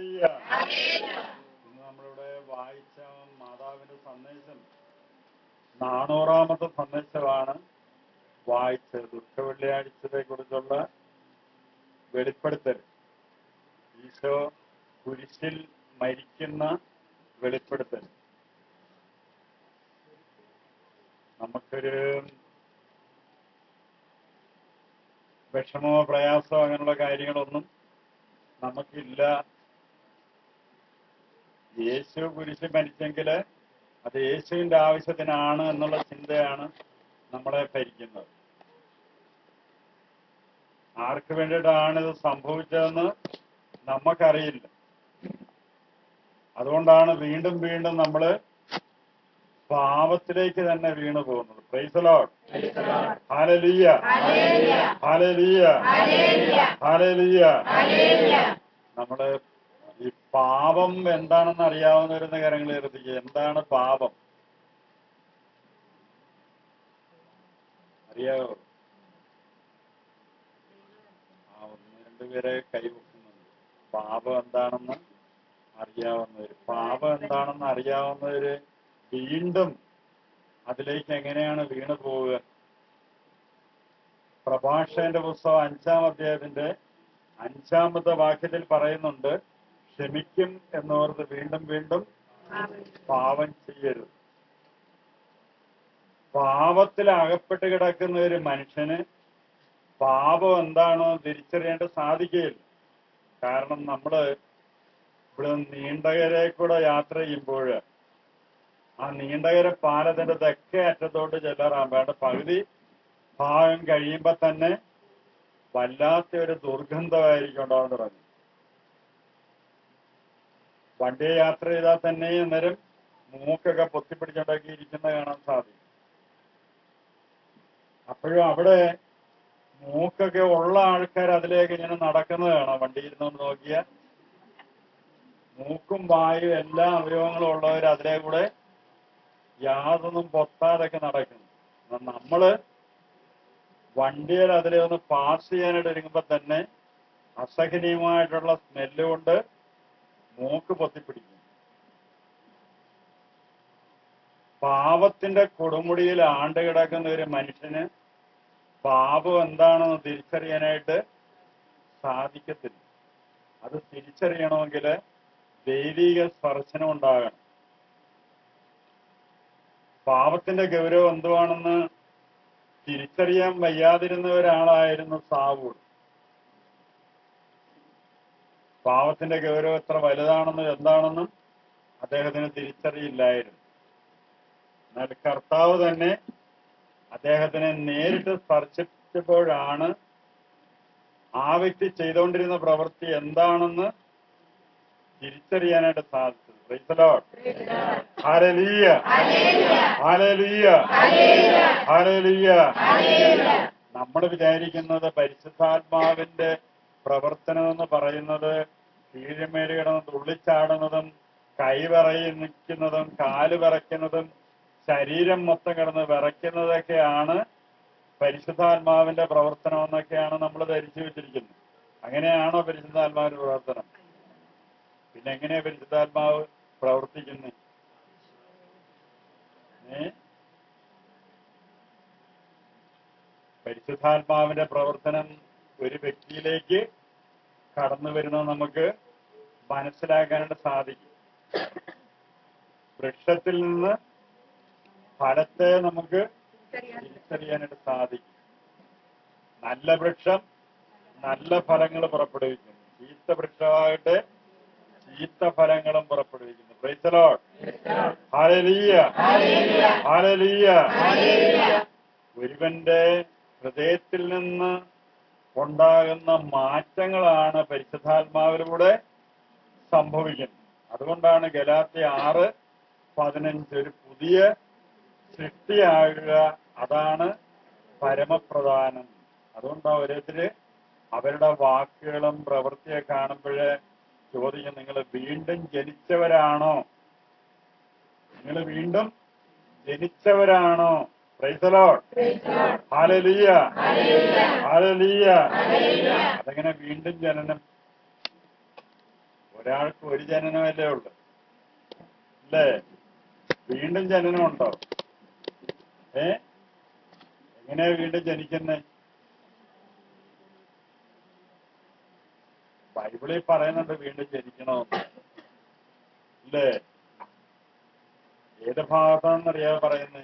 ഇന്ന് നമ്മളിവിടെ വായിച്ച മാതാവിന്റെ സന്ദേശം 400-ാമത്തെ സന്ദേശമാണ് വായിച്ചത്. ദുഃഖവെള്ളിയാഴ്ചയെ കുറിച്ചുള്ള വെളിപ്പെടുത്തൽ, ഈശോ കുരിശിൽ മരിക്കുന്ന വെളിപ്പെടുത്തൽ. നമുക്കൊരു വിഷമോ പ്രയാസമോ അങ്ങനെയുള്ള കാര്യങ്ങളൊന്നും നമുക്കില്ല. യേശു കുരിശിൽ മരിച്ചെങ്കിൽ അത് യേശുവിന്റെ ആവശ്യത്തിനാണ് എന്നുള്ള ചിന്തയാണ് നമ്മളെ ഭരിക്കുന്നത്. ആർക്ക് വേണ്ടിയിട്ടാണ് ഇത് സംഭവിച്ചതെന്ന് നമുക്കറിയില്ല. അതുകൊണ്ടാണ് വീണ്ടും വീണ്ടും നമ്മൾ പാപത്തിലേക്ക് തന്നെ വീണു പോകുന്നത്. Price the lord. Hallelujah, hallelujah, hallelujah. നമ്മള് ഈ പാപം എന്താണെന്ന് അറിയാവുന്നവരുന്ന കാര്യങ്ങൾ എഴുതിക്കുക. എന്താണ് പാപം അറിയാവോ? ഒന്ന് രണ്ടുപേരെ കൈവക്കുന്നുണ്ട്. പാപം എന്താണെന്ന് അറിയാവുന്നവര്, പാപം എന്താണെന്ന് അറിയാവുന്നവര് വീണ്ടും അതിലേക്ക് എങ്ങനെയാണ് വീണു പോവുക? പ്രഭാഷകന്റെ പുസ്തകം 5-ാം അധ്യായത്തിന്റെ 5-ാമത്തെ വാക്യത്തിൽ പറയുന്നുണ്ട്, ക്ഷമിക്കും എന്നോർത്ത് വീണ്ടും വീണ്ടും പാപം ചെയ്യരുത്. പാപത്തിൽ അകപ്പെട്ട് കിടക്കുന്ന ഒരു മനുഷ്യന് പാപം എന്താണോ തിരിച്ചറിയേണ്ട സാധിക്കുകയില്ല. കാരണം നമ്മള് ഇവിടെ നീണ്ടകരെ കൂടെ യാത്ര ചെയ്യുമ്പോൾ ആ നീണ്ടകര പാലത്തിന്റെ തെക്കേ അറ്റത്തോട്ട് ചെല്ലാറാകുമ്പോൾ പകുതി ഭാഗം കഴിയുമ്പോ തന്നെ വല്ലാത്ത ഒരു ദുർഗന്ധമായിരിക്കും ഉണ്ടാവാൻ തുടങ്ങി. വണ്ടിയെ യാത്ര ചെയ്താൽ തന്നെ അന്നേരം മൂക്കൊക്കെ പൊത്തിപ്പിടിച്ചുണ്ടാക്കി ഇരിക്കുന്നത് കാണാൻ സാധിക്കും. അപ്പോഴും അവിടെ മൂക്കൊക്കെ ഉള്ള ആൾക്കാർ അതിലേക്ക് ഇങ്ങനെ നടക്കുന്നത് കാണാം. വണ്ടിയിൽ നിന്ന് നോക്കിയാൽ മൂക്കും വായും എല്ലാ അവയവങ്ങളും ഉള്ളവർ അതിലെ കൂടെ യാതൊന്നും പൊത്താതൊക്കെ നടക്കുന്നു. നമ്മള് വണ്ടിയിൽ അതിലെ ഒന്ന് പാസ് ചെയ്യാനായിട്ട് ഒരുങ്ങുമ്പോ തന്നെ അസഹനീയമായിട്ടുള്ള സ്മെല്ല് കൊണ്ട് മൂക്ക് പൊത്തിപ്പിടിക്കും. പാപത്തിന്റെ കൊടുമുടിയിൽ ആണ്ട് കിടക്കുന്ന ഒരു മനുഷ്യന് പാപം എന്താണെന്ന് തിരിച്ചറിയാനായിട്ട് സാധിക്കത്തില്ല. അത് തിരിച്ചറിയണമെങ്കിൽ ദൈവിക സ്പർശനം ഉണ്ടാകണം. പാപത്തിന്റെ ഗൗരവം എന്തുവാണെന്ന് തിരിച്ചറിയാൻ വയ്യാതിരുന്ന ഒരാളായിരുന്നു സാവൂൾ. പാപത്തിന്റെ ഗൗരവം എത്ര വലുതാണെന്നും എന്താണെന്നും അദ്ദേഹത്തിന് തിരിച്ചറിയില്ലായിരുന്നു. എന്നാൽ കർത്താവ് തന്നെ അദ്ദേഹത്തിനെ നേരിട്ട് സ്പർശിച്ചപ്പോഴാണ് ആ വ്യക്തി ചെയ്തുകൊണ്ടിരുന്ന പ്രവൃത്തി എന്താണെന്ന് തിരിച്ചറിയാനായിട്ട് സാധിച്ചത്. Price the lord. Hallelujah, hallelujah, hallelujah. നമ്മൾ വിചാരിക്കുന്നത് പരിശുദ്ധാത്മാവിന്റെ പ്രവർത്തനം എന്ന് പറയുന്നത് കീഴ്മേല് കിടന്ന് തുള്ളിച്ചാടുന്നതും കൈ വിറയി നിൽക്കുന്നതും കാല് വിറയ്ക്കുന്നതും ശരീരം മൊത്തം കിടന്ന് വിറയ്ക്കുന്നതൊക്കെയാണ് പരിശുദ്ധാത്മാവിന്റെ പ്രവർത്തനം എന്നൊക്കെയാണ് നമ്മൾ ധരിച്ചു വെച്ചിരിക്കുന്നത്. അങ്ങനെയാണോ പരിശുദ്ധാത്മാവിന്റെ പ്രവർത്തനം? പിന്നെ എങ്ങനെയാ പരിശുദ്ധാത്മാവ് പ്രവർത്തിക്കുന്നത്? പരിശുദ്ധാത്മാവിന്റെ പ്രവർത്തനം ഒരു വ്യക്തിയിലേക്ക് കടന്നു വരുന്നത് നമുക്ക് മനസ്സിലാക്കാനായിട്ട് സാധിക്കും. വൃക്ഷത്തിൽ നിന്ന് ഫലത്തെ നമുക്ക് തിരിച്ചറിയാനായിട്ട് സാധിക്കും. നല്ല വൃക്ഷം നല്ല ഫലങ്ങൾ പുറപ്പെടുവിക്കുന്നു, ചീത്ത വൃക്ഷമായിട്ട് ചീത്ത ഫലങ്ങളും പുറപ്പെടുവിക്കുന്നു. Price the lord. Hallelujah, hallelujah. ഒരുവന്റെ ഹൃദയത്തിൽ നിന്ന് ഉണ്ടാകുന്ന മാറ്റങ്ങളാണ് പരിശുദ്ധാത്മാവിലൂടെ സംഭവിക്കുന്നത്. അതുകൊണ്ടാണ് ഗലാത്യ 6:15 ഒരു പുതിയ സൃഷ്ടിയാകുക, അതാണ് പരമപ്രധാനം. അതുകൊണ്ട് ഓരോരുത്തര് അവരുടെ വാക്കുകളും പ്രവൃത്തിയൊക്കെ കാണുമ്പോഴേ ചോദിക്കും, നിങ്ങൾ വീണ്ടും ജനിച്ചവരാണോ? നിങ്ങൾ വീണ്ടും ജനിച്ചവരാണോ? Praise the lord. Hallelujah, hallelujah. അതെങ്ങനെ വീണ്ടും ജനനം? ഒരാൾക്ക് ഒരു ജനനമല്ലേ ഉള്ളു, അല്ലേ? വീണ്ടും ജനനമുണ്ടോ? എങ്ങനെയാ വീണ്ടും ജനിക്കുന്നേ? ബൈബിളിൽ പറയുന്നുണ്ട് വീണ്ടും ജനിക്കണമെന്ന്, അല്ലേ? ഏത് ഭാഗത്താണെന്നറിയാതെ പറയുന്നേ?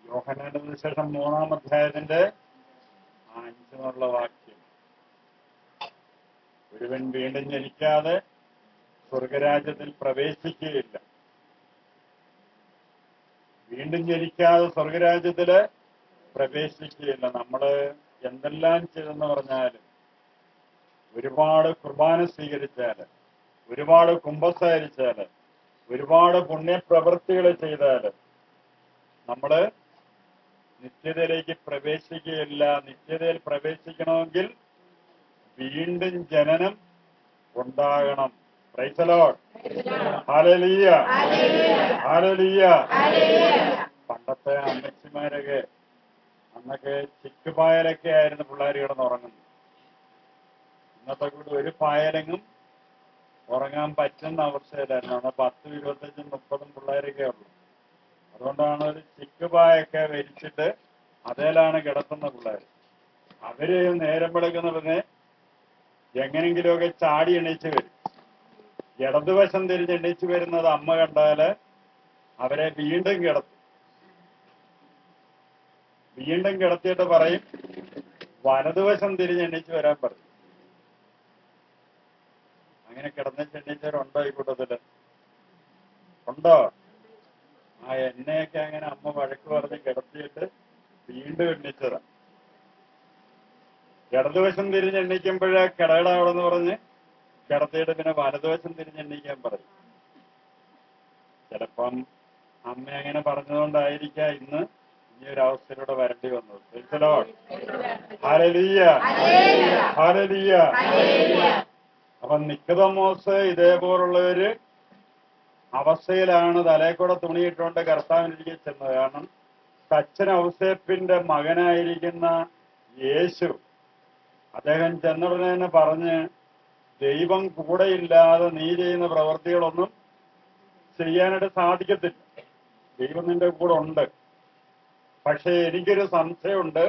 യോഹന്നാന്റെ സുവിശേഷം 3-ാം അധ്യായത്തിന്റെ 5 വാക്യം. ഒരുവൻ വീണ്ടും ജനിക്കാതെ സ്വർഗരാജ്യത്തിൽ പ്രവേശിക്കുകയില്ല. വീണ്ടും ജനിക്കാതെ സ്വർഗരാജ്യത്തില് പ്രവേശിക്കുകയില്ല. നമ്മള് എന്തെല്ലാം ചെയ്തെന്ന് പറഞ്ഞാലും, ഒരുപാട് കുർബാന സ്വീകരിച്ചാല്, ഒരുപാട് കുമ്പസാരിച്ചാല്, ഒരുപാട് പുണ്യപ്രവൃത്തികൾ ചെയ്താല് നമ്മള് നിത്യതയിലേക്ക് പ്രവേശിക്കുകയില്ല. നിത്യതയിൽ പ്രവേശിക്കണമെങ്കിൽ വീണ്ടും ജനനം ഉണ്ടാകണം. Price the lord. Hallelujah, hallelujah. പണ്ടത്തെ അമ്മച്ചിമാരൊക്കെ അന്നൊക്കെ ചിക്കുപായലൊക്കെ ആയിരുന്നു പിള്ളേർ കിടന്നുറങ്ങുന്നത്. ഇന്നത്തെ കൂടി ഒരു പായലെങ്ങും ഉറങ്ങാൻ പറ്റുന്ന അവസ്ഥയിലായിരുന്നു. അന്ന് 10, 25, 30 പിള്ളേരൊക്കെ ഉള്ളു. അതുകൊണ്ടാണ് ഒരു ചിക്കുപായൊക്കെ വരിച്ചിട്ട് അതേലാണ് കിടത്തുന്ന പിള്ളേർ. അവര് നേരം വെളുക്കുന്നതിന് എങ്ങനെങ്കിലുമൊക്കെ ചാടി എണീച്ച് വരും. ഇടതുവശം തിരിഞ്ഞ് എണീച്ച് വരുന്നത് അമ്മ കണ്ടാല് അവരെ വീണ്ടും കിടത്തും. വീണ്ടും കിടത്തിയിട്ട് പറയും വലതുവശം തിരിഞ്ഞ് എണീച്ച് വരാൻ പറയും. അങ്ങനെ കിടന്നെണ്ണീച്ചവരുണ്ടോ ഈ കൂട്ടത്തില്? ഉണ്ടോ? എന്നെയൊക്കെ അങ്ങനെ അമ്മ വഴക്ക് പറഞ്ഞ് കിടത്തിയിട്ട് വീണ്ടും എണ്ണിച്ചതാ. ഇടതുവശം തിരിഞ്ഞ് എണ്ണിക്കുമ്പോഴേ കിടകിടാവെന്ന് പറഞ്ഞ് കിടത്തിയിട്ട് പിന്നെ വലതുവശം തിരിഞ്ഞ് എണ്ണിക്കാൻ പറയും. ചിലപ്പം അമ്മ അങ്ങനെ പറഞ്ഞതുകൊണ്ടായിരിക്കാം ഇന്ന് ഈ ഒരു അവസ്ഥയിലൂടെ വരേണ്ടി വന്നത്. Hallelujah, hallelujah. അപ്പൊ നിക്കോദെമോസ് ഇതേപോലുള്ളൊരു അവസ്ഥയിലാണ് തലയെക്കൂടെ തുണിയിട്ടുകൊണ്ട് കർത്താവിനിലേക്ക് ചെന്നത്. കാരണം അച്ഛൻ ഔസേപ്പിന്റെ മകനായിരിക്കുന്ന യേശു അദ്ദേഹം ചെന്നുടനെ തന്നെ പറഞ്ഞ്, ദൈവം കൂടെയില്ലാതെ നീ ചെയ്യുന്ന പ്രവൃത്തികളൊന്നും ചെയ്യാനായിട്ട് സാധിക്കത്തില്ല. ദൈവം നിന്റെ കൂടെ ഉണ്ട്. പക്ഷെ എനിക്കൊരു സംശയമുണ്ട്,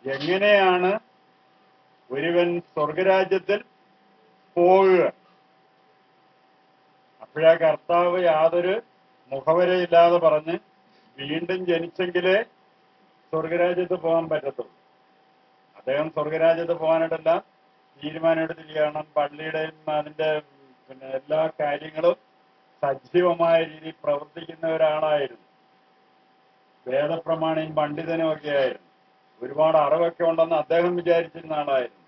എങ്ങനെയാണ് ഒരുവൻ സ്വർഗരാജ്യത്തിൽ പോകുക? അപ്പോഴാ കർത്താവ് യാതൊരു മുഖവരയില്ലാതെ പറഞ്ഞ്, വീണ്ടും ജനിച്ചെങ്കിലേ സ്വർഗരാജ്യത്ത് പോകാൻ പറ്റത്തുള്ളൂ. അദ്ദേഹം സ്വർഗരാജ്യത്ത് പോകാനായിട്ടെല്ലാം തീരുമാനമെടുത്തിരിക്കുകയാണ്. പള്ളിയുടെയും അതിന്റെ എല്ലാ കാര്യങ്ങളും സജീവമായ രീതിയിൽ പ്രവർത്തിക്കുന്ന ഒരാളായിരുന്നു. വേദപ്രമാണിയും പണ്ഡിതനും ഒക്കെ ആയിരുന്നു. ഒരുപാട് അറിവൊക്കെ ഉണ്ടെന്ന് അദ്ദേഹം വിചാരിച്ചിരുന്ന ആളായിരുന്നു.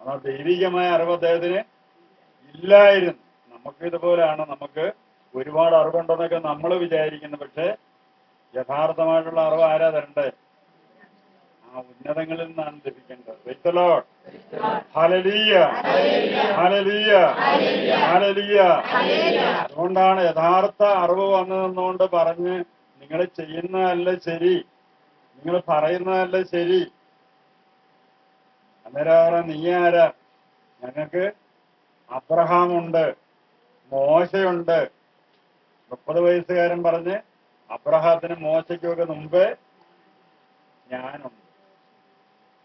എന്നാൽ ദൈവികമായ അറിവ് അദ്ദേഹത്തിന് ഇല്ലായിരുന്നു. നമുക്ക് ഇതുപോലെയാണ്, നമുക്ക് ഒരുപാട് അറിവുണ്ടെന്നൊക്കെ നമ്മൾ വിചാരിക്കുന്നു. പക്ഷെ യഥാർത്ഥമായിട്ടുള്ള അറിവ് ആരാ തരണ്ടേ? ഉന്നതങ്ങളിൽ നിന്നാണ് ലഭിക്കേണ്ടത്. Price the lord. Hallelujah, hallelujah, hallelujah. അതുകൊണ്ടാണ് യഥാർത്ഥ അറിവ് വന്നതെന്നുകൊണ്ട് പറഞ്ഞ്, നിങ്ങൾ ചെയ്യുന്നതല്ല ശരി, നിങ്ങൾ പറയുന്നതല്ല ശരി. അന്നേരം നീ ആരാ? ഞങ്ങൾക്ക് അബ്രഹാമുണ്ട്, മോശയുണ്ട്. 30 വയസ്സുകാരൻ പറഞ്ഞ് അബ്രഹാത്തിനും മോശയ്ക്കുമൊക്കെ മുമ്പേ ഞാനുണ്ട്.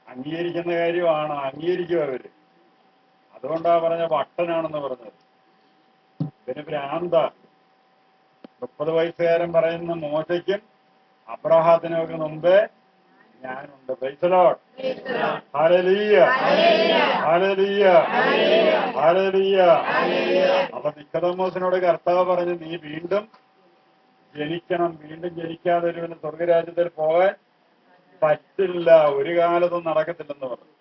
അംഗീകരിക്കുന്ന കാര്യമാണ്, അംഗീകരിക്കും അവര്. അതുകൊണ്ടാ പറഞ്ഞ വട്ടനാണെന്ന് പറഞ്ഞത്. പിന്നെ ഭ്രാന്ത. 30 വയസ്സുകാരൻ പറയുന്ന മോശയ്ക്കും അബ്രഹാത്തിനും ഒക്കെ മുമ്പേ ഞാനുണ്ട്. Price the lord. Hallelujah, hallelujah, hallelujah. അപ്പൊ നിക്കോദെമോസിനോട് കർത്താവ് പറഞ്ഞു, നീ വീണ്ടും ജനിക്കണം. വീണ്ടും ജനിക്കാതെ ഒരുവന് സ്വർഗരാജ്യത്തിൽ പോകാൻ പറ്റില്ല, ഒരു കാലത്തും നടക്കത്തില്ലെന്ന് പറഞ്ഞു.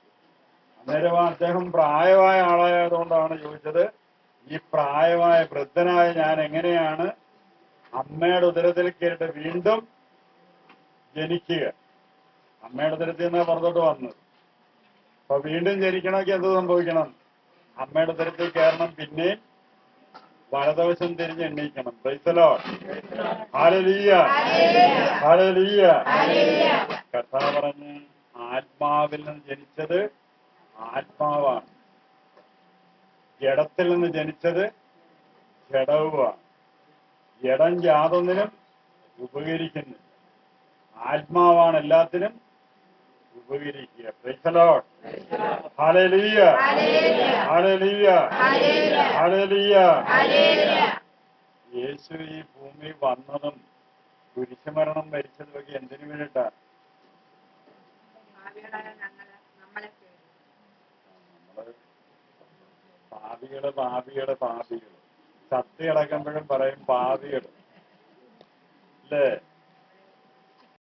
അന്നേരം അദ്ദേഹം പ്രായമായ ആളായതുകൊണ്ടാണ് ചോദിച്ചത്, ഈ പ്രായമായ വൃദ്ധനായ ഞാൻ എങ്ങനെയാണ് അമ്മയുടെ ഉദരത്തിൽ കയറിയിട്ട് വീണ്ടും ജനിക്കുക? അമ്മയുടെ ഉദരത്തിൽ നിന്നാ പുറത്തോട്ട് വന്നത്. അപ്പൊ വീണ്ടും ജനിക്കണമെങ്കിൽ എന്ത് സംഭവിക്കണം? അമ്മയുടെ ഉദരത്തിൽ കയറണം, പിന്നെ വലതുവശം തിരിഞ്ഞ് എണ്ണീക്കണം. Praise the lord. Hallelujah, hallelujah. കർത്താവ് പറഞ്ഞ് ആത്മാവിൽ നിന്ന് ജനിച്ചത് ആത്മാവാണ്, ജഡത്തിൽ നിന്ന് ജനിച്ചത് ജഡവുമാണ്. ജഡം യാതൊന്നിനും ഉപകരിക്കുന്നില്ല, ആത്മാവാണ് എല്ലാത്തിനും ഉപകരിക്കുക. Praise the lord. Hallelujah, hallelujah, hallelujah. യേശു ഈ ഭൂമി വന്നതും കുരിശുമരണം മരിച്ചതുമൊക്കെ എന്തിനു വേണ്ടിയിട്ടാണ്? പാപികള് ചത്തി കിടക്കുമ്പോഴും പറയും പാപികൾ, അല്ലേ?